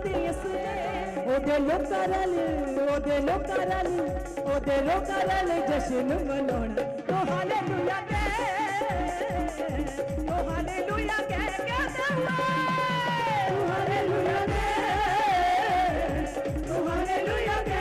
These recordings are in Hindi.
दी सुने ओदे लोका रल जश्न मनाना तो हालेलुया के कहते हुए हालेलुया के हालेलुया के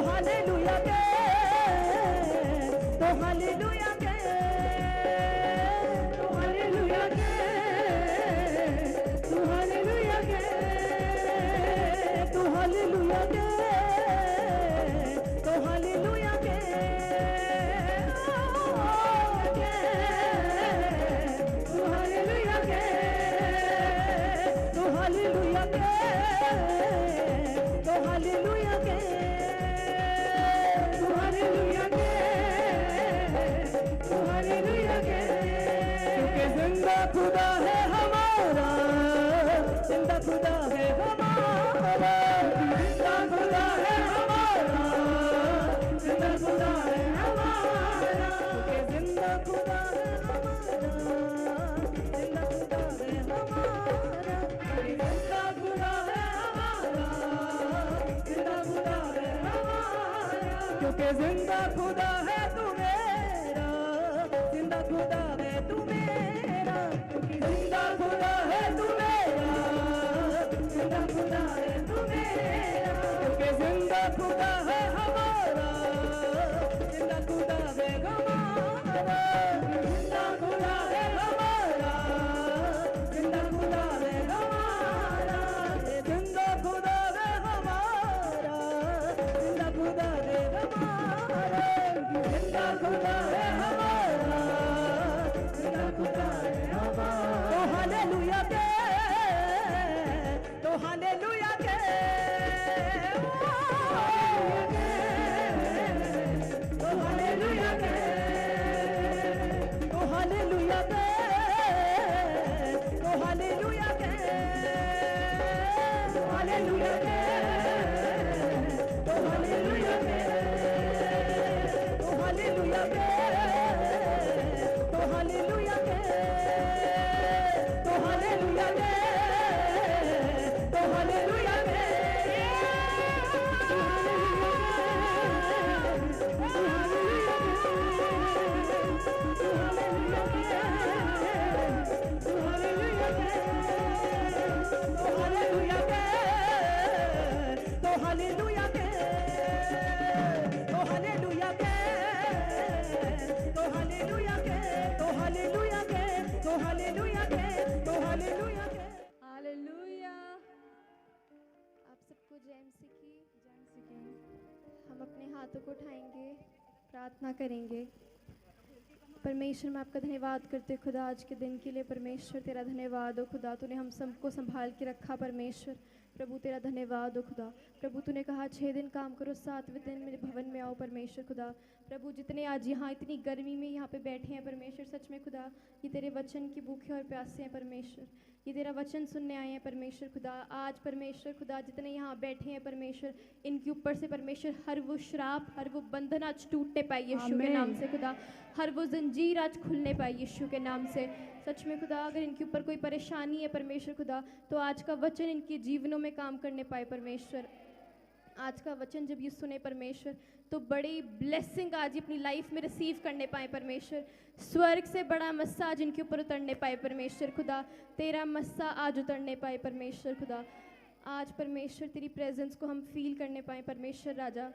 हालेलुया के हालेलुया के हालेलुया के हालेलुया के खुदा है हमारा, जिंदा खुदा है हमारा, जिंदा खुदा है हमारा, जिंदा खुदा है हमारा, जिंदा खुदा है हमारा, जिंदा खुदा है हमारा, जिंदा खुदा है हमारा, जिंदा खुदा है हमारा, क्योंकि जिंदा खुदा है तू मेरा, जिंदा खुदा है तू मेरा, जिंदा खुदा है तू मेरा, जिंदा खुदा है तू मेरा, क्योंकि जिंदा खुदा है हमारा, जिंदा खुदा है हमारा, जिंदा खुदा है हमारा, जिंदा खुदा है हमारा, जिंदा खुदा है हमारा, जिंदा खुदा है हमारा, जिंदा खुदा है हमारा, जिंदा खुदा है हमारा। तो हालेलुया के, तो हालेलुया के, तो हालेलुया के, तो हालेलुया के, तो हालेलुया के, तो हालेलुया के, तो हालेलुया के, तो हालेलुया के, तो हालेलुया के, तो हालेलुया के, तो हालेलुया के, हालेलुया। आप सबको जेएमसी की हम अपने हाथों को उठाएंगे, प्रार्थना करेंगे। परमेश्वर मैं आपका धन्यवाद करते खुदा आज के दिन के लिए। परमेश्वर तेरा धन्यवाद हो खुदा, तूने हम सबको संभाल के रखा। परमेश्वर प्रभु तेरा धन्यवाद हो खुदा। प्रभु तूने कहा 6 दिन काम करो, 7वें दिन मेरे भवन में आओ। परमेश्वर खुदा प्रभु जितने आज यहाँ इतनी गर्मी में यहाँ पे बैठे हैं परमेश्वर, सच में खुदा ये तेरे वचन की भूखे और प्यासे हैं परमेश्वर, ये तेरा वचन सुनने आए हैं परमेश्वर खुदा। आज परमेश्वर खुदा जितने यहाँ बैठे हैं परमेश्वर, इनके ऊपर से परमेश्वर हर वो श्राप, हर वो बंधन आज टूटने पाए यीशु के नाम से खुदा, हर वो जंजीर आज खुलने पाए यीशु के नाम से। सच में खुदा अगर इनके ऊपर कोई परेशानी है परमेश्वर खुदा, तो आज का वचन इनके जीवनों में काम करने पाए परमेश्वर। आज का वचन जब ये सुने परमेश्वर, तो बड़ी ब्लेसिंग आज अपनी लाइफ में रिसीव करने पाए परमेश्वर। स्वर्ग से बड़ा मस्सा आज इनके ऊपर उतरने पाए परमेश्वर खुदा, तेरा मस्सा आज उतरने पाए परमेश्वर खुदा। आज परमेश्वर तेरी प्रेजेंस को हम फील करने पाए परमेश्वर राजा।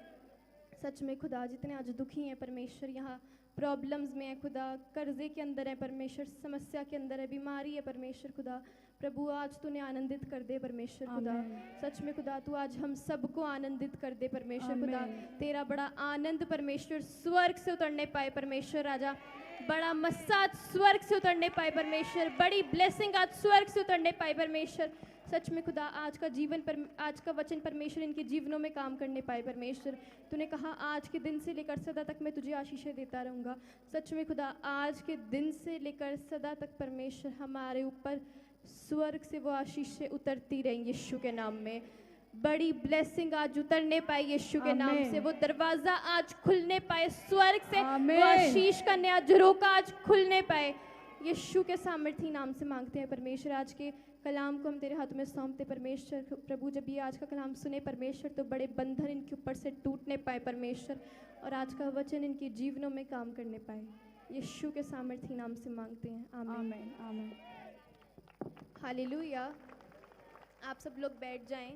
सच में खुदा, जितने आज दुखी हैं परमेश्वर, यहाँ प्रॉब्लम्स में है खुदा, कर्जे के अंदर है परमेश्वर, समस्या के अंदर है, बीमारी है परमेश्वर खुदा, प्रभु आज तूने आनंदित कर दे परमेश्वर खुदा। सच में खुदा तू आज हम सबको आनंदित कर दे परमेश्वर खुदा। तेरा बड़ा आनंद परमेश्वर स्वर्ग से उतरने पाए परमेश्वर राजा, बड़ा मसाज स्वर्ग से उतरने पाए परमेश्वर, बड़ी ब्लेसिंग आज स्वर्ग से उतरने पाए परमेश्वर। सच में खुदा आज का आज का वचन परमेश्वर इनके जीवनों में काम करने पाए परमेश्वर। तूने कहा आज के दिन से लेकर सदा तक मैं तुझे आशीषें देता रहूँगा। सच में खुदा आज के दिन से लेकर सदा तक परमेश्वर हमारे ऊपर स्वर्ग से वो आशीषें उतरती रहेंगी यीशु के नाम में। बड़ी ब्लेसिंग आज उतरने पाए यीशु के नाम से, वो दरवाजा आज खुलने पाए स्वर्ग से, वो आशीष का नया झरोका आज खुलने पाए यीशु के सामर्थी नाम से मांगते हैं परमेश्वर। आज के कलाम को हम तेरे हाथों में सौंपते परमेश्वर प्रभु। जब ये आज का कलाम सुने परमेश्वर तो बड़े बंधन इनके ऊपर से टूटने पाए परमेश्वर, और आज का वचन इनके जीवनों में काम करने पाए यीशु के सामर्थी नाम से मांगते हैं, आमीन आमीन। हालेलुया। आप सब लोग बैठ जाएं।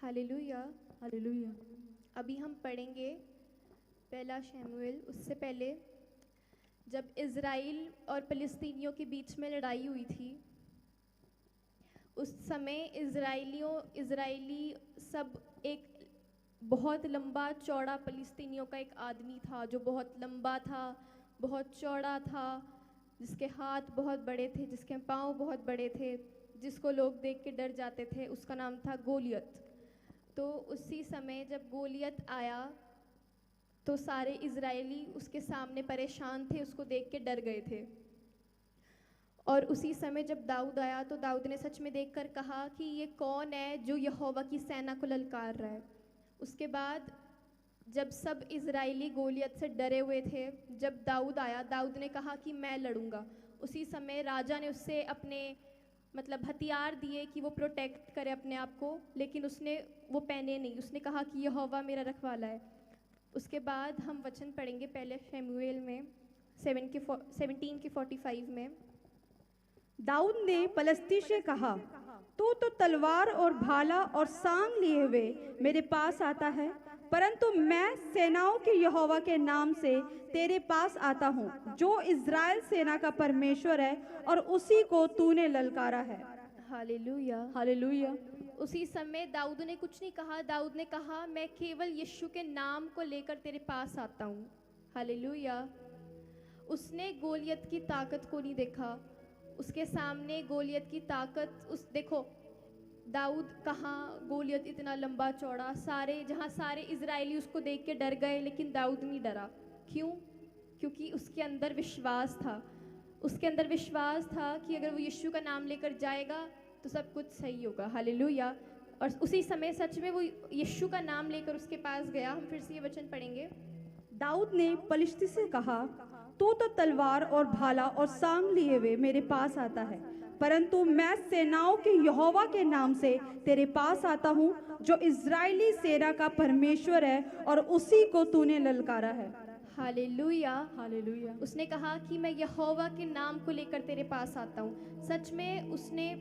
Hallelujah hallelujah. अभी हम पढ़ेंगे पहला शमूएल। उससे पहले जब इज़राइल और फिलिस्तीनियों के बीच में लड़ाई हुई थी, उस समय इज़राइली सब एक बहुत लंबा चौड़ा फिलिस्तीनियों का एक आदमी था जो बहुत लंबा था, बहुत चौड़ा था, जिसके हाथ बहुत बड़े थे, जिसके पाँव बहुत बड़े थे, जिसको लोग देख के डर जाते थे। उसका नाम था गोलियत। तो उसी समय जब गोलियत आया तो सारे इज़राइली उसके सामने परेशान थे, उसको देख के डर गए थे। और उसी समय जब दाऊद आया तो दाऊद ने सच में देखकर कहा कि ये कौन है जो यहोवा की सेना को ललकार रहा है। उसके बाद जब सब इज़राइली गोलियत से डरे हुए थे, जब दाऊद आया, दाऊद ने कहा कि मैं लड़ूंगा। उसी समय राजा ने उससे अपने हथियार दिए कि वो प्रोटेक्ट करे अपने आप को, लेकिन उसने वो पहने नहीं। उसने कहा कि यहोवा मेरा रखवाला है। उसके बाद हम वचन पढ़ेंगे पहले शमूएल में 17:45 में। दाऊद ने पलस्ती से कहा, तू तो तलवार और भाला और सांग लिए हुए मेरे पास आता है, परंतु मैं सेनाओं के यहोवा के नाम से तेरे पास आता हूँ, जो इज़राइल सेना का परमेश्वर है, और उसी को तूने ललकारा है। Hallelujah hallelujah. उसी समय दाऊद ने कुछ नहीं कहा। दाऊद ने कहा मैं केवल यीशु के नाम को लेकर तेरे पास आता हूँ। हालेलुया। उसने गोलियत की ताकत को नहीं देखा। उसके सामने गोलियत की ताकत देखो दाऊद कहाँ, गोलियत इतना लंबा चौड़ा, जहाँ सारे इज़राइली उसको देख के डर गए, लेकिन दाऊद नहीं डरा। क्यों? क्योंकि उसके अंदर विश्वास था। उसके अंदर विश्वास था कि अगर वो यीशु का नाम लेकर जाएगा तो सब कुछ सही होगा। हालेलुया। और उसी समय सच में वो यीशु का नाम लेकर उसके पास गया। हम फिर से ये वचन पढ़ेंगे। दाऊद ने पलिश्ती से कहा, तू तो तलवार और भाला और सांग लिए हुए मेरे पास आता है, परंतु मैं सेनाओं के यहोवा के नाम से तेरे पास आता हूँ, जो इज़राइली सेना का परमेश्वर है, और उसी को तूने ललकारा है। Hallelujah hallelujah. उसने कहा कि मैं यहोवा के नाम को लेकर तेरे पास आता हूँ। सच में उसने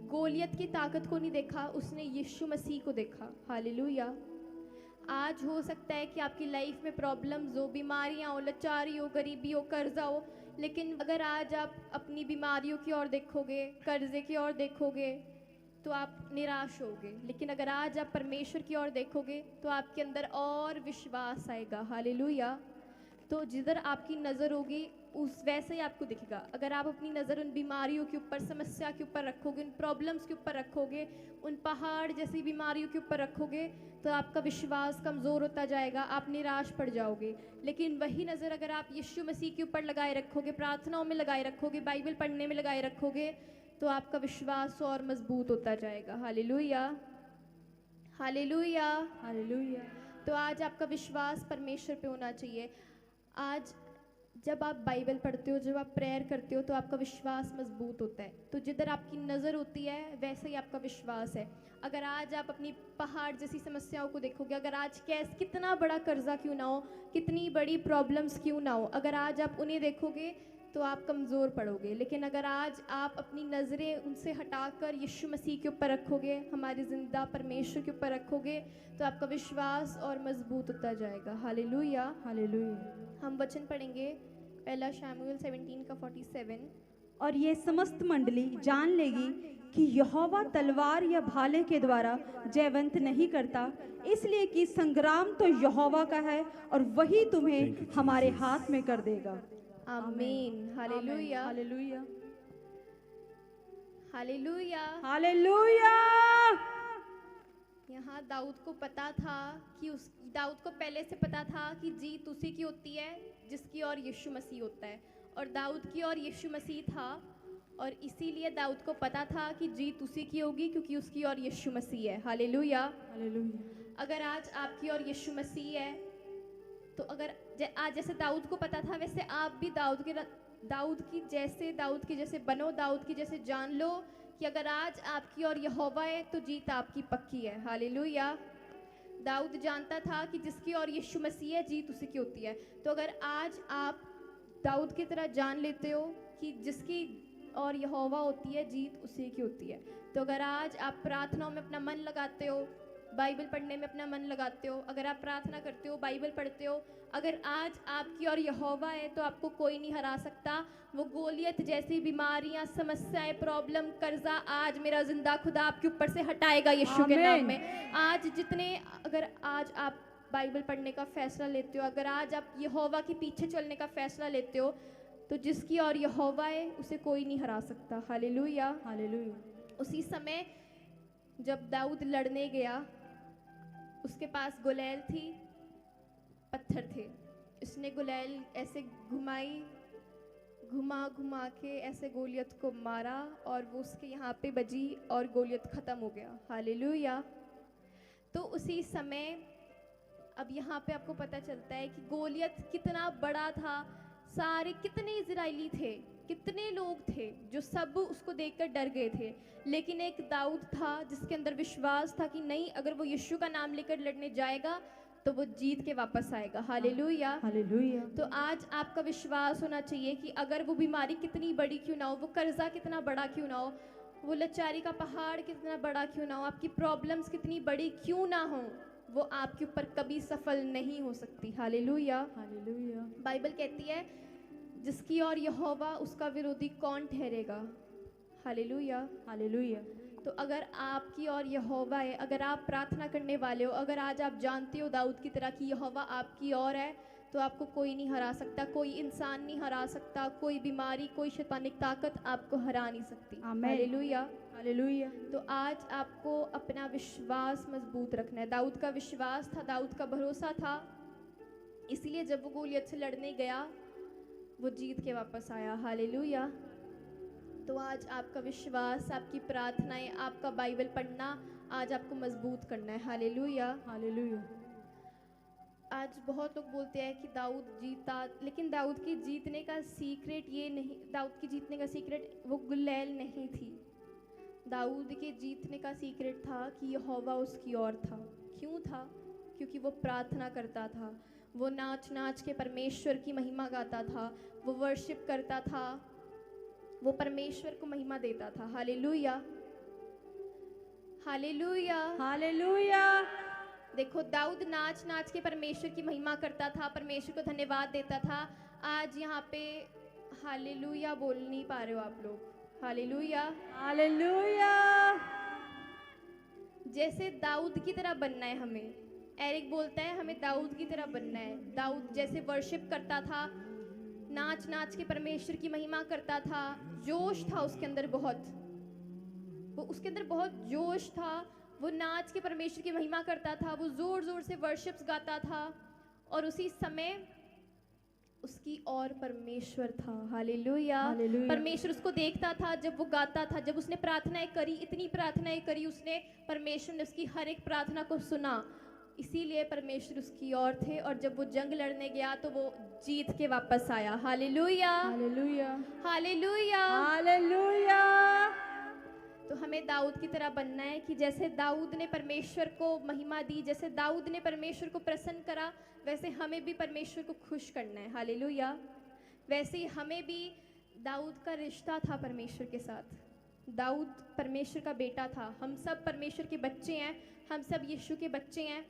गोलियत की ताकत को नहीं देखा, उसने यीशु मसीह को देखा। हालेलुया। आज हो सकता है कि आपकी लाइफ में प्रॉब्लम्स हो, बीमारियां हो, लाचारी हो, गरीबी हो, कर्जा हो, लेकिन अगर आज आप अपनी बीमारियों की ओर देखोगे, कर्जे की ओर देखोगे तो आप निराश होगे। लेकिन अगर आज आप परमेश्वर की ओर देखोगे तो आपके अंदर और विश्वास आएगा। हालेलुया। तो जिधर आपकी नज़र होगी उस वैसे ही आपको दिखेगा। अगर आप अपनी नज़र उन बीमारियों के ऊपर, समस्या के ऊपर रखोगे, उन प्रॉब्लम्स के ऊपर रखोगे, उन पहाड़ जैसी बीमारियों के ऊपर रखोगे, तो आपका विश्वास कमज़ोर होता जाएगा, आप निराश पड़ जाओगे। लेकिन वही नज़र अगर आप यीशु मसीह के ऊपर लगाए रखोगे, प्रार्थनाओं में लगाए रखोगे, बाइबल पढ़ने में लगाए रखोगे, तो आपका विश्वास और मजबूत होता जाएगा। Hallelujah hallelujah hallelujah. तो आज आपका विश्वास परमेश्वर पे होना चाहिए। आज जब आप बाइबल पढ़ते हो, जब आप प्रेयर करते हो, तो आपका विश्वास मजबूत होता है। तो जिधर आपकी नज़र होती है वैसे ही आपका विश्वास है। अगर आज आप अपनी पहाड़ जैसी समस्याओं को देखोगे, अगर आज कितना बड़ा कर्जा क्यों ना हो, कितनी बड़ी प्रॉब्लम्स क्यों ना हो, अगर आज आप उन्हें देखोगे तो आप कमज़ोर पड़ोगे, लेकिन अगर आज आप अपनी नज़रें उनसे हटाकर यीशु मसीह के ऊपर रखोगे, हमारे ज़िंदा परमेश्वर के ऊपर रखोगे, तो आपका विश्वास और मजबूत होता जाएगा। Hallelujah, hallelujah. हम वचन पढ़ेंगे पहला शमूएल 17 का 47। और ये समस्त मंडली जान लेगी कि यहोवा तलवार या भाले के द्वारा जयवंत नहीं करता, इसलिए कि संग्राम तो यहोवा का है और वही तुम्हें हमारे हाथ में कर देगा। आमीन। Hallelujah, hallelujah, hallelujah. हालेलुया। यहाँ दाऊद को पता था कि दाऊद को पहले से पता था कि जीत उसी की होती है जिसकी और यीशु मसीह होता है, और दाऊद की और यीशु मसीह था, और इसीलिए दाऊद को पता था कि जीत उसी की होगी क्योंकि उसकी और यीशु मसीह है। Hallelujah, hallelujah. अगर आज आपकी और यीशु मसीह है तो अगर आज जैसे दाऊद को पता था वैसे आप भी दाऊद की जैसे बनो, दाऊद की जैसे जान लो कि अगर आज आपकी और यहोवा है तो जीत आपकी पक्की है। हालेलुया। दाऊद जानता था कि जिसकी और यीशु मसीह है जीत उसी की होती है। तो अगर आज आप दाऊद की तरह जान लेते हो कि जिसकी और यहोवा होती है जीत उसी की होती है, तो अगर आज आप प्रार्थनाओं में अपना मन लगाते हो, बाइबल पढ़ने में अपना मन लगाते हो, अगर आप प्रार्थना करते हो, बाइबल पढ़ते हो, अगर आज आपकी और यहोवा है तो आपको कोई नहीं हरा सकता। वो गोलियत जैसी बीमारियां, समस्याएं, प्रॉब्लम, कर्जा आज मेरा जिंदा खुदा आपके ऊपर से हटाएगा यीशु के नाम में। अगर आज आप बाइबल पढ़ने का फैसला लेते हो, अगर आज आप यहोवा के पीछे चलने का फैसला लेते हो, तो जिसकी और यहोवा है उसे कोई नहीं हरा सकता। Hallelujah, hallelujah. उसी समय जब दाऊद लड़ने गया, उसके पास गुलैल थी, पत्थर थे, उसने गुलैल ऐसे घुमा के ऐसे गोलियत को मारा और वो उसके यहाँ पे बजी और गोलियत ख़त्म हो गया। हालेलुया। तो उसी समय अब यहाँ पे आपको पता चलता है कि गोलियत कितना बड़ा था, सारे कितने इजराइली थे, कितने लोग थे जो सब उसको देखकर डर गए थे, लेकिन एक दाऊद था जिसके अंदर विश्वास था कि नहीं, अगर वो यीशु का नाम लेकर लड़ने जाएगा तो वो जीत के वापस आएगा। Hallelujah, hallelujah. तो आज आपका विश्वास होना चाहिए कि अगर वो बीमारी कितनी बड़ी क्यों ना हो, वो कर्जा कितना बड़ा क्यों ना हो, वो लाचारी का पहाड़ कितना बड़ा क्यों ना हो, आपकी प्रॉब्लम्स कितनी बड़ी क्यों ना हो, वो आपके ऊपर कभी सफल नहीं हो सकती। Hallelujah, hallelujah. बाइबल कहती है जिसकी और यहोवा उसका विरोधी कौन ठहरेगा। Hallelujah, hallelujah. तो अगर आपकी और यहोवा है, अगर आप प्रार्थना करने वाले हो, अगर आज आप जानते हो दाऊद की तरह कि यहोवा आपकी ओर है, तो आपको कोई नहीं हरा सकता, कोई इंसान नहीं हरा सकता, कोई बीमारी, कोई शैतानिक ताकत आपको हरा नहीं सकती। Hallelujah, hallelujah. तो आज आपको अपना विश्वास मजबूत रखना है। दाऊद का विश्वास था, दाऊद का भरोसा था, इसलिए जब वो गोलियत से लड़ने गया वो जीत के वापस आया। हालेलुया। तो आज आपका विश्वास, आपकी प्रार्थनाएं, आपका बाइबल पढ़ना आज आपको मजबूत करना है। Hallelujah, hallelujah. आज बहुत लोग बोलते हैं कि दाऊद जीता, लेकिन दाऊद की जीतने का सीक्रेट ये नहीं, दाऊद की जीतने का सीक्रेट वो गुलैल नहीं थी। दाऊद के जीतने का सीक्रेट था कि यहोवा उसकी ओर था। क्यों था? क्योंकि वो प्रार्थना करता था, वो नाच नाच के परमेश्वर की महिमा गाता था, वो वर्शिप करता था, वो परमेश्वर को महिमा देता था। Hallelujah, hallelujah, hallelujah. देखो दाऊद नाच नाच के परमेश्वर की महिमा करता था, परमेश्वर को धन्यवाद देता था। आज यहाँ पे हालेलुया बोल नहीं पा रहे हो आप लोग। Hallelujah, hallelujah. जैसे दाऊद की तरह बनना है हमें। एरिक बोलता है हमें दाऊद की तरह बनना है। दाऊद जैसे वर्शिप करता था, नाच नाच के परमेश्वर की महिमा करता था, जोश था उसके अंदर बहुत, वो उसके अंदर बहुत जोश था, वो नाच के परमेश्वर की महिमा करता था, वो जोर जोर से वर्शिप्स गाता था, और उसी समय उसकी और परमेश्वर था। हालेलुया, परमेश्वर उसको देखता था जब वो गाता था, जब उसने प्रार्थनाएं करी, इतनी प्रार्थनाएं करी उसने, परमेश्वर ने उसकी हर एक प्रार्थना को सुना, इसीलिए परमेश्वर उसकी ओर थे, और जब वो जंग लड़ने गया तो वो जीत के वापस आया। Hallelujah, hallelujah. Hallelujah, hallelujah. तो हमें दाऊद की तरह बनना है कि जैसे दाऊद ने परमेश्वर को महिमा दी, जैसे दाऊद ने परमेश्वर को प्रसन्न करा, वैसे हमें भी परमेश्वर को खुश करना है। हालेलुया, वैसे ही हमें भी दाऊद का रिश्ता था परमेश्वर के साथ। दाऊद परमेश्वर का बेटा था। हम सब परमेश्वर के बच्चे हैं, हम सब यीशु के बच्चे हैं।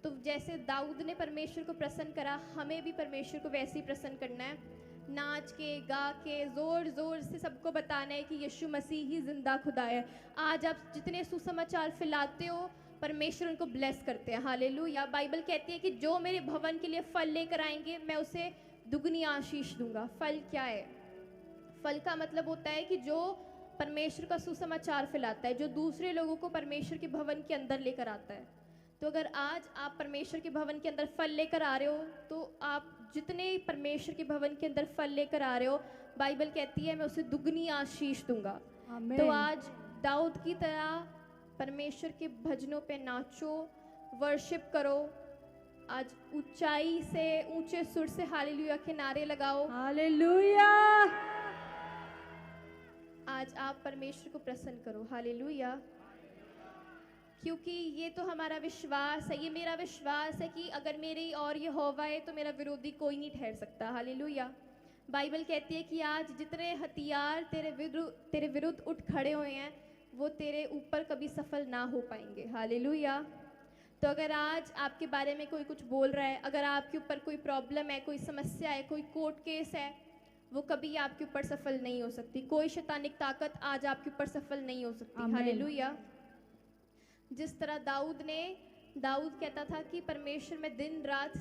तो जैसे दाऊद ने परमेश्वर को प्रसन्न करा, हमें भी परमेश्वर को वैसे ही प्रसन्न करना है। नाच के, गा के, ज़ोर ज़ोर से सबको बताना है कि यीशु मसीह ही ज़िंदा खुदा है। आज आप जितने सुसमाचार फैलाते हो, परमेश्वर उनको ब्लेस करते हैं। हालेलुया। बाइबल कहती है कि जो मेरे भवन के लिए फल लेकर आएंगे, मैं उसे दुगनी आशीष दूंगा। फल क्या है? फल का मतलब होता है कि जो परमेश्वर का सुसमाचार फैलाता है, जो दूसरे लोगों को परमेश्वर के भवन के अंदर लेकर आता है। तो अगर आज आप परमेश्वर के भवन के अंदर फल लेकर आ रहे हो, तो आप जितने परमेश्वर के भवन के अंदर फल लेकर आ रहे हो, बाइबल कहती है मैं उसे दुगनी आशीष दूंगा। तो आज दाऊद की तरह परमेश्वर के भजनों पे नाचो, वर्शिप करो। आज ऊंचाई से, ऊंचे सुर से हालेलुया के नारे लगाओ। हालेलुया। आज आप परमेश्वर को प्रसन्न करो। हालेलुया। क्योंकि ये तो हमारा विश्वास है, ये मेरा विश्वास है कि अगर मेरी और यहोवा है तो मेरा विरोधी कोई नहीं ठहर सकता। हालेलुया। बाइबल कहती है कि आज जितने हथियार तेरे विरुद्ध उठ खड़े हुए हैं, वो तेरे ऊपर कभी सफल ना हो पाएंगे। हालेलुया। तो अगर आज आपके बारे में कोई कुछ बोल रहा है, अगर आपके ऊपर कोई प्रॉब्लम है, कोई समस्या है, कोई कोर्ट केस है, वो कभी आपके ऊपर सफल नहीं हो सकती। कोई शैतानिक ताकत आज आपके ऊपर सफल नहीं हो सकती। हालेलुया। जिस तरह दाऊद कहता था कि परमेश्वर मैं दिन रात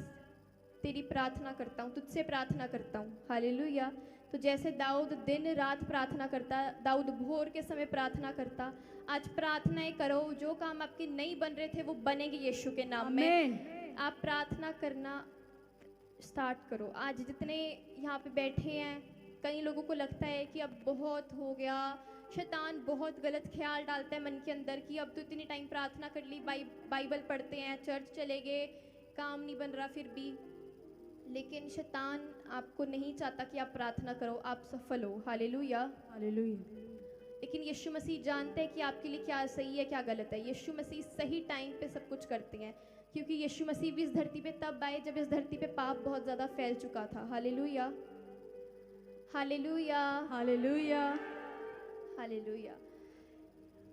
तेरी प्रार्थना करता हूँ, तुझसे प्रार्थना करता हूँ। हालेलुया। तो जैसे दाऊद दिन रात प्रार्थना करता, दाऊद भोर के समय प्रार्थना करता, आज प्रार्थनाएं करो। जो काम आपके नहीं बन रहे थे वो बनेंगे यीशु के नाम में। आप प्रार्थना करना स्टार्ट करो। आज जितने यहाँ पे बैठे हैं, कई लोगों को लगता है कि अब बहुत हो गया, शैतान बहुत गलत ख्याल डालता है मन के अंदर कि अब तो इतनी टाइम प्रार्थना कर ली, बाइबल पढ़ते हैं, चर्च चले गए, काम नहीं बन रहा फिर भी। लेकिन शैतान आपको नहीं चाहता कि आप प्रार्थना करो, आप सफल हो। हालेलुया। हालेलुया। लेकिन यीशु मसीह जानते हैं कि आपके लिए क्या सही है, क्या गलत है। यीशु मसीह सही टाइम पे सब कुछ करते हैं, क्योंकि यीशु मसीह भी इस धरती पे तब आए जब इस धरती पे पाप बहुत ज़्यादा फैल चुका था। हालेलुया। हालेलुया। हालेलुया। हालेलुया।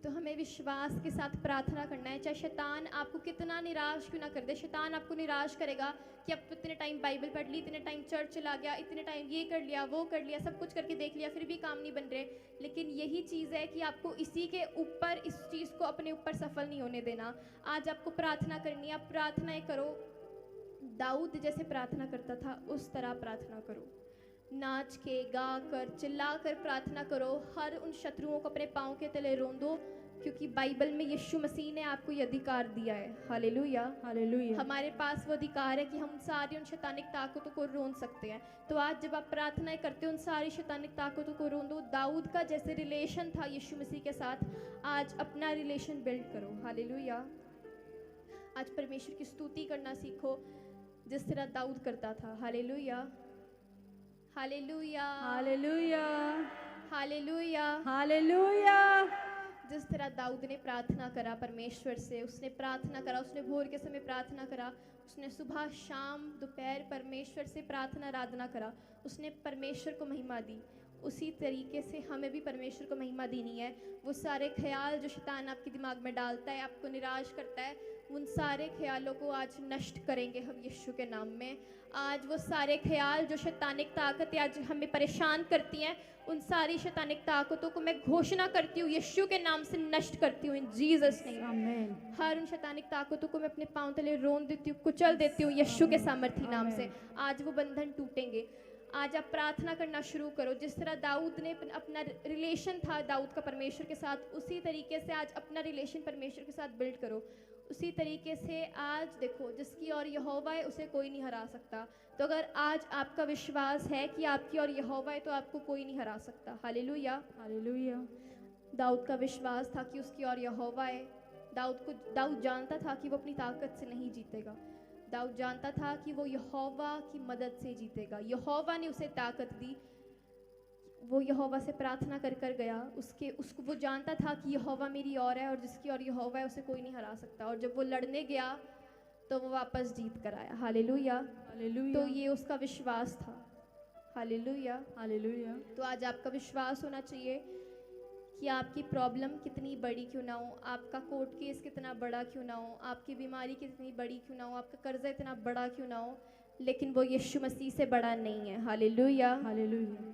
तो हमें विश्वास के साथ प्रार्थना करना है, चाहे शैतान आपको कितना निराश क्यों ना कर दे। शैतान आपको निराश करेगा कि अब तो इतने टाइम बाइबल पढ़ ली, इतने टाइम चर्च चला गया, इतने टाइम ये कर लिया, वो कर लिया, सब कुछ करके देख लिया, फिर भी काम नहीं बन रहे। लेकिन यही चीज़ है कि आपको इसी के ऊपर, इस चीज़ को अपने ऊपर सफल नहीं होने देना। आज आपको प्रार्थना करनी है, आप प्रार्थनाएं करो। दाऊद जैसे प्रार्थना करता था उस तरह प्रार्थना करो। नाच के, गा कर, चिल्ला कर प्रार्थना करो। हर उन शत्रुओं को अपने पाँव के तले रोंदो, क्योंकि बाइबल में यीशु मसीह ने आपको ये अधिकार दिया है। हालेलुया। हालेलुया। हमारे पास वो अधिकार है कि हम सारी उन शैतानिक ताकतों को रोन सकते हैं। तो आज जब आप प्रार्थनाएं करते हो, उन सारी शैतानिक ताकतों को रोन दो। दाऊद का जैसे रिलेशन था यीशु मसीह के साथ, आज अपना रिलेशन बिल्ड करो। हालेलुया। आज परमेश्वर की स्तुति करना सीखो जिस तरह दाऊद करता था। Hallelujah. Hallelujah. Hallelujah. Hallelujah. Hallelujah. जिस तरह दाऊद ने प्रार्थना करा परमेश्वर से, उसने प्रार्थना करा, उसने भोर के समय प्रार्थना करा, उसने सुबह शाम दोपहर परमेश्वर से प्रार्थना आराधना करा, उसने परमेश्वर को महिमा दी। उसी तरीके से हमें भी परमेश्वर को महिमा देनी है। वो सारे ख्याल जो शैतान आपके दिमाग में डालता है, आपको निराश करता है, उन सारे ख्यालों को आज नष्ट करेंगे हम यीशु के नाम में। आज वो सारे ख्याल जो शैतानिक ताकतें आज हमें परेशान करती हैं, उन सारी शैतानिक ताकतों को मैं घोषणा करती हूँ, यीशु के नाम से नष्ट करती हूँ इन जीसस नेम। आमीन। हर उन शैतानिक ताकतों को मैं अपने पांव तले रोन देती हूँ, कुचल देती हूँ यीशु के सामर्थी नाम से। आज वो बंधन टूटेंगे। आज आप प्रार्थना करना शुरू करो। जिस तरह दाऊद ने अपना रिलेशन था दाऊद का परमेश्वर के साथ, उसी तरीके से आज अपना रिलेशन परमेश्वर के साथ बिल्ड करो। उसी तरीके से आज देखो, जिसकी और यहोवा है उसे कोई नहीं हरा सकता। तो अगर आज आपका विश्वास है कि आपकी और यहोवा है तो आपको कोई नहीं हरा सकता। हालेलुया। हालेलुया। दाऊद का विश्वास था कि उसकी और यहोवा है। दाऊद जानता था कि वो अपनी ताकत से नहीं जीतेगा। दाऊद जानता था कि वो यहोवा की मदद से जीतेगा। यहोवा ने उसे ताकत दी। वो यहोवा से प्रार्थना कर कर गया। उसको वो जानता था कि यहोवा मेरी और है, और जिसकी और यहोवा है उसे कोई नहीं हरा सकता। और जब वो लड़ने गया तो वो वापस जीत कर आया। हालेलुया। हालेलुया। तो ये उसका विश्वास था। हालेलुया। हालेलुया। तो आज आपका विश्वास होना चाहिए कि आपकी प्रॉब्लम कितनी बड़ी क्यों ना हो, आपका कोर्ट केस कितना बड़ा क्यों ना हो, आपकी बीमारी कितनी बड़ी क्यों ना हो, आपका कर्जा इतना बड़ा क्यों ना हो, लेकिन वो यीशु मसीह से बड़ा नहीं है। हालेलुया। हालेलुया।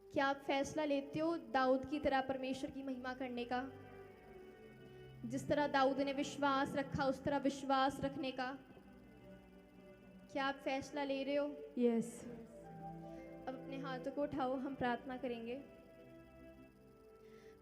क्या आप फैसला लेते हो दाऊद की तरह परमेश्वर की महिमा करने का? जिस तरह दाऊद ने विश्वास रखा उस तरह विश्वास रखने का क्या आप फैसला ले रहे हो? यस। अब अपने हाथों को उठाओ, हम प्रार्थना करेंगे।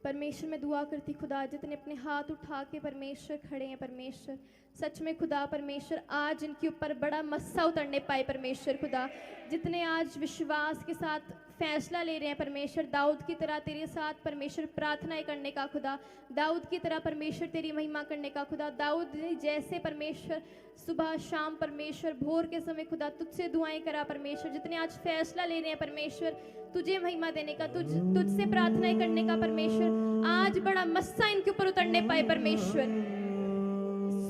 परमेश्वर में दुआ करती खुदा, जितने अपने हाथ उठा के परमेश्वर खड़े हैं परमेश्वर, सच में खुदा परमेश्वर आज इनके ऊपर बड़ा मस्सा उतरने पाए परमेश्वर खुदा, जितने आज विश्वास के साथ फैसला ले रहे हैं परमेश्वर दाऊद की तरह तेरे साथ परमेश्वर प्रार्थनाएं करने का खुदा, दाऊद की तरह परमेश्वर तेरी महिमा करने का खुदा, दाऊद ने जैसे परमेश्वर सुबह शाम परमेश्वर भोर के समय खुदा तुझसे दुआएं करा परमेश्वर, जितने आज फैसला ले रहे हैं परमेश्वर तुझे महिमा देने का, तुझसे प्रार्थनाएं करने का परमेश्वर, आज बड़ा मस्सा इनके ऊपर उतरने पाए परमेश्वर,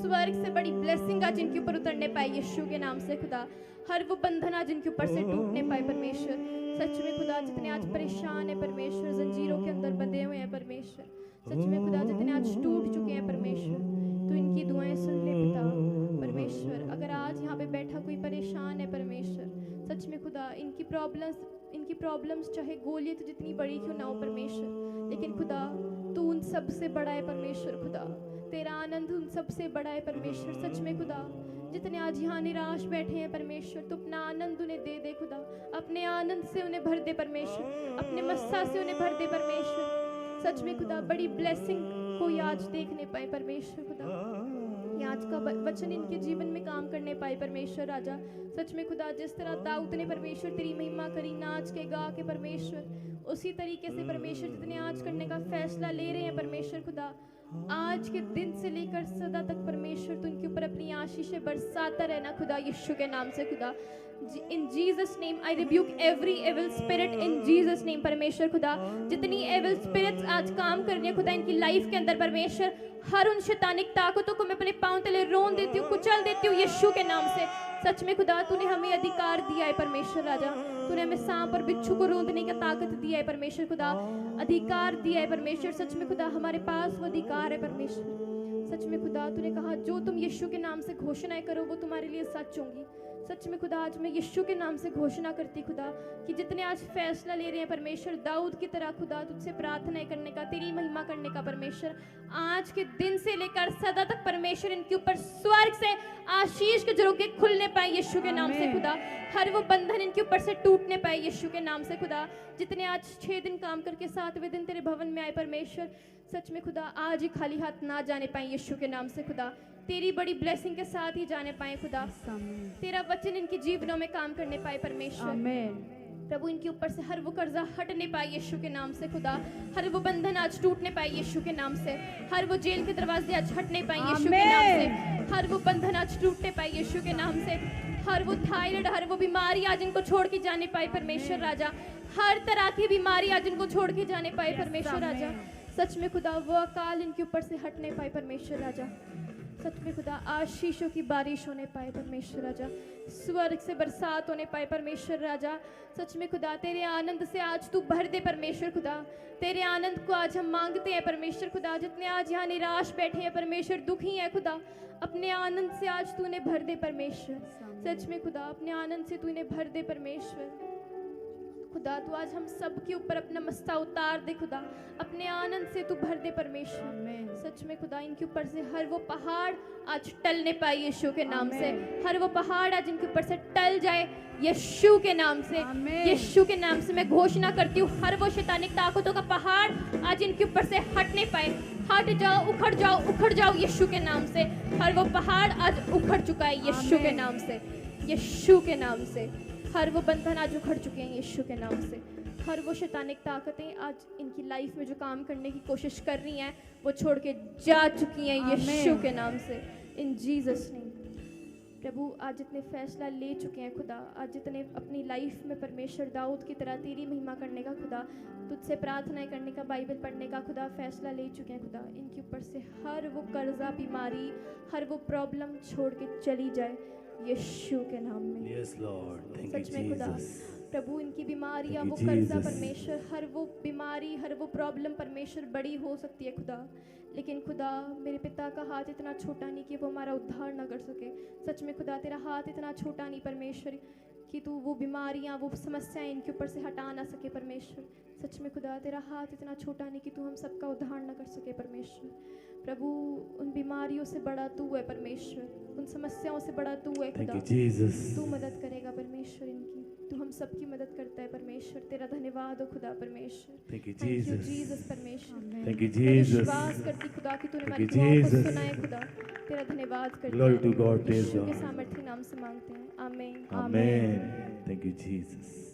स्वर्ग से बड़ी ब्लेसिंग आज इनके ऊपर उतरने पाए यीशु के नाम से खुदा, हर वो बंधन आज इनके ऊपर से टूटने पाए परमेश्वर, सच में खुदा जितने आज परेशान है परमेश्वर, जंजीरों के अंदर बंधे हुए हैं परमेश्वर, सच में खुदा जितने आज टूट चुके हैं परमेश्वर, तो इनकी दुआएं सुन ले पिता परमेश्वर। अगर आज यहाँ पे बैठा कोई परेशान है परमेश्वर, सच में खुदा इनकी प्रॉब्लम्स चाहे गोलियत जितनी बड़ी क्यों ना हो परमेश्वर, लेकिन खुदा तू उन सब से बड़ा है परमेश्वर खुदा, तेरा आनंद उन सब से बड़ा है परमेश्वर, सच में खुदा जितने आज यहाँ निराश बैठे हैं परमेश्वर, तो अपना आनंद उन्हें दे दे खुदा, अपने आनंद से उन्हें भर दे परमेश्वर, अपने मस्सा से उन्हें भर दे परमेश्वर, सच में खुदा बड़ी ब्लेसिंग कोई आज देखने पाए परमेश्वर खुदा, ये आज का वचन इनके जीवन में काम करने पाए परमेश्वर राजा, सच में खुदा जिस तरह दाऊद ने परमेश्वर तेरी महिमा करी नाच के गा के परमेश्वर, उसी तरीके से परमेश्वर जितने आज करने का फैसला ले रहे हैं परमेश्वर खुदा, आज के दिन से लेकर सदा तक परमेश्वर तू इनके ऊपर अपनी आशीषें बरसाता रहना खुदा यीशु के नाम से खुदा, in Jesus name I rebuke every evil spirit in Jesus name परमेश्वर खुदा, जितनी एविल स्पिरिट्स आज काम कर रही है खुदा इनकी लाइफ के अंदर परमेश्वर, हर उन शैतानिक ताकतों को मैं अपने पांव तले रोन देती हूँ, कुचल देती हूँ यीशु के नाम से, सच में खुदा तूने हमें अधिकार दिया है परमेश्वर राजा, तूने हमें सांप और बिच्छू को रोंदने की ताकत दिया है परमेश्वर खुदा, अधिकार दिया है परमेश्वर, सच में खुदा हमारे पास वो अधिकार है परमेश्वर, सच में खुदा तूने कहा जो तुम यीशु के नाम से घोषणाएं करो वो तुम्हारे लिए सच होंगी, सच में खुदा आज मैं यीशु के नाम से घोषणा करती खुदा कि जितने आज फैसला ले रहे हैं परमेश्वर दाऊद की तरह खुदा तुझसे प्रार्थनाएं करने का, तेरी महिमा करने का परमेश्वर, आज के दिन से लेकर सदा तक परमेश्वर इनके ऊपर स्वर्ग से आशीष के झरोखे खुलने पाए यीशु के नाम से खुदा, हर वो बंधन इनके ऊपर से टूटने पाए यीशु के नाम से खुदा, जितने आज 6 दिन काम करके 7वें दिन तेरे भवन में आए परमेश्वर, सच में खुदा आज ही खाली हाथ ना जाने पाए यीशु के नाम से खुदा, तेरी बड़ी ब्लेसिंग के साथ ही जाने पाए खुदा, तेरा वचन इनके जीवनों में काम करने पाए परमेश्वर, प्रभु इनके ऊपर से हर वो कर्जा हटने पाए यीशु के नाम से खुदा, हर वो बंधन आज टूटने पाए यीशु के नाम से, हर वो जेल के दरवाजे आज हटने पाए यीशु के नाम से, हर वो बंधन आज टूटने पाए यीशु के नाम से, हर वो थायराइड हर वो बीमारी आज इनको छोड़ के जाने पाए परमेश्वर राजा, हर तरह की बीमारी आज इनको छोड़ के जाने पाए परमेश्वर राजा, सच में खुदा वो अकाल इनके ऊपर से हटने पाए परमेश्वर राजा, सच में खुदा आशीषों की बारिश होने पाए परमेश्वर राजा, स्वर्ग से बरसात होने पाए परमेश्वर राजा, सच में खुदा तेरे आनंद से आज तू भर दे परमेश्वर खुदा, तेरे आनंद को आज हम मांगते हैं परमेश्वर खुदा, जितने आज यहाँ निराश बैठे हैं परमेश्वर दुखी हैं खुदा, अपने आनंद से आज तूने भर दे परमेश्वर, सच में खुदा अपने आनंद से तूने भर दे परमेश्वर खुदा, तू आज हम सब के ऊपर अपना मस्ता उतार दे खुदा, अपने आनंद से तू भर दे परमेश्वर, सच में खुदा इनके ऊपर से हर वो पहाड़ आज टलने पाए यीशु के नाम से, हर वो पहाड़ आज इनके ऊपर से टल जाए यीशु के नाम से, यीशु के नाम से मैं घोषणा करती हूँ हर वो शैतानिक ताकतों का पहाड़ आज इनके ऊपर से हटने पाए, हट जाओ उखड़ जाओ यीशु के नाम से, हर वो पहाड़ आज उखड़ चुका है यीशु के नाम से, यीशु के नाम से, हर वो बंधन आज उखड़ चुके हैं यीशु के नाम से, हर वो शैतानिक ताकतें आज इनकी लाइफ में जो काम करने की कोशिश कर रही हैं वो छोड़ के जा चुकी हैं यीशु के नाम से, इन जीसस नेम। प्रभु आज जितने फैसला ले चुके हैं खुदा, आज जितने अपनी लाइफ में परमेश्वर दाऊद की तरह तेरी महिमा करने का खुदा, तुझसे प्रार्थनाएं करने का, बाइबल पढ़ने का खुदा फैसला ले चुके हैं खुदा, इनके ऊपर से हर वो कर्जा बीमारी हर वो प्रॉब्लम छोड़ के चली जाए यीशु के नाम में। Yes, Lord. Thank such you, में खुदा Jesus. प्रभु इनकी बीमारियां, Thank वो you, कर्जा Jesus. परमेश्वर, हर वो बीमारी, हर वो प्रॉब्लम परमेश्वर बड़ी हो सकती है खुदा, लेकिन खुदा मेरे पिता का हाथ इतना छोटा नहीं कि वो हमारा उद्धार ना कर सके। सच में खुदा तेरा हाथ इतना छोटा नहीं परमेश्वर कि तू वो बीमारियां, वो समस्याएं इनके ऊपर से हटा ना सके परमेश्वर। सच में खुदा तेरा हाथ इतना छोटा नहीं कि तू हम सबका उद्धार ना कर सके परमेश्वर। प्रभु उन बीमारियों से बड़ा तू है परमेश्वर, उन समस्याओं से बड़ा तू है Thank खुदा। you, Jesus. तू मदद करेगा परमेश्वर इनकी, तू हम सबकी मदद करता है परमेश्वर। तेरा धन्यवाद हो खुदा परमेश्वर। Thank you, thank you Jesus. Jesus परमेश्वर। Thank you, मैं Jesus. विश्वास करती खुदा कि तूने Thank हमारी you, दुआओं को Jesus. सुना है खुदा। तेरा धन्यवाद करते Glory हैं। to God. Praise यीशु के God. सामर्थ्य नाम से मांगते हैं, आमीन Amen. Thank you, Jesus.